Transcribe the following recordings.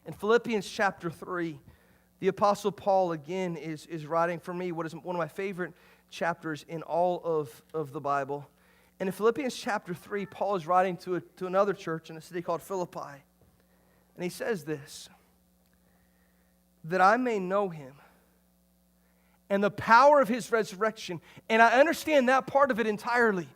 In Philippians chapter 3, the Apostle Paul again is writing for me what is one of my favorite chapters in all of the Bible. And in Philippians chapter 3, Paul is writing to another church in a city called Philippi. And he says this, that I may know him and the power of his resurrection. And I understand that part of it entirely.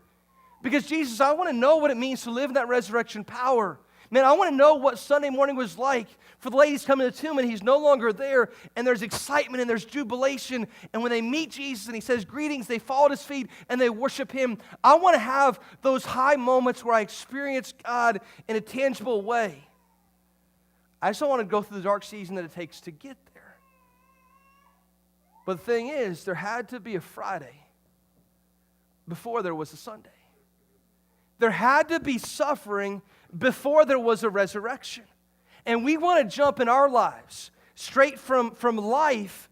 Because Jesus, I want to know what it means to live in that resurrection power. Man, I want to know what Sunday morning was like for the ladies coming to the tomb and he's no longer there, and there's excitement and there's jubilation, and when they meet Jesus and he says greetings, they fall at his feet and they worship him. I want to have those high moments where I experience God in a tangible way. I just don't want to go through the dark season that it takes to get there. But the thing is, there had to be a Friday before there was a Sunday. There had to be suffering before there was a resurrection. And we want to jump in our lives straight from life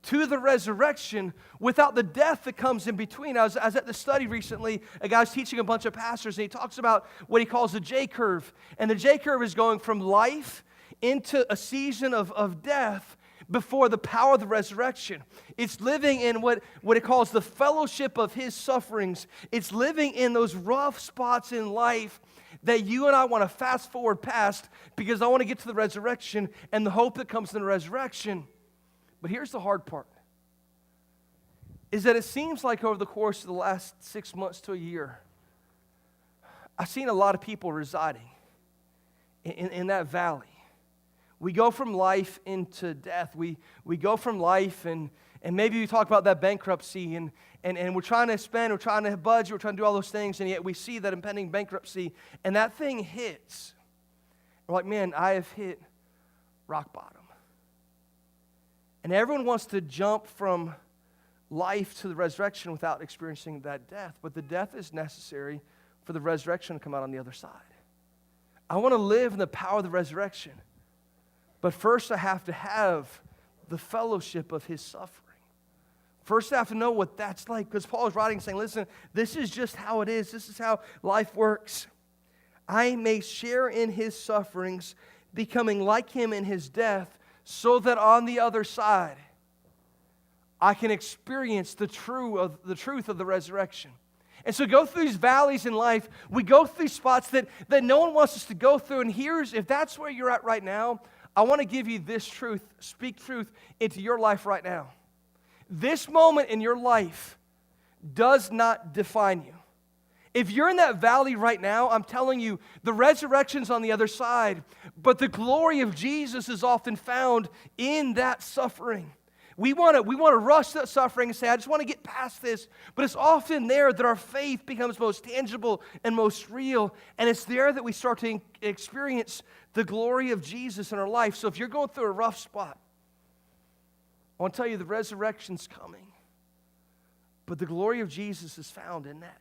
to the resurrection without the death that comes in between. I was at the study recently. A guy's teaching a bunch of pastors, and he talks about what he calls the JCurve. And the JCurve is going from life into a season of death before the power of the resurrection. It's living in what it calls the fellowship of his sufferings. It's living in those rough spots in life that you and I want to fast forward past because I want to get to the resurrection and the hope that comes in the resurrection. But here's the hard part, is that it seems like over the course of the last 6 months to a year, I've seen a lot of people residing in that valley. We go from life into death. We go from life, and maybe we talk about that bankruptcy, and we're trying to spend, we're trying to budget, we're trying to do all those things, and yet we see that impending bankruptcy, and that thing hits. We're like, man, I have hit rock bottom. And everyone wants to jump from life to the resurrection without experiencing that death, but the death is necessary for the resurrection to come out on the other side. I want to live in the power of the resurrection. But first I have to have the fellowship of his suffering. First I have to know what that's like, because Paul is writing saying, listen, this is just how it is. This is how life works. I may share in his sufferings, becoming like him in his death, so that on the other side I can experience the truth of the resurrection. And so go through these valleys in life. We go through these spots that no one wants us to go through. And if that's where you're at right now, I want to give you this truth, speak truth into your life right now. This moment in your life does not define you. If you're in that valley right now, I'm telling you, the resurrection's on the other side, but the glory of Jesus is often found in that suffering. We want to rush that suffering and say, I just want to get past this. But it's often there that our faith becomes most tangible and most real. And it's there that we start to experience the glory of Jesus in our life. So if you're going through a rough spot, I want to tell you the resurrection's coming. But the glory of Jesus is found in that.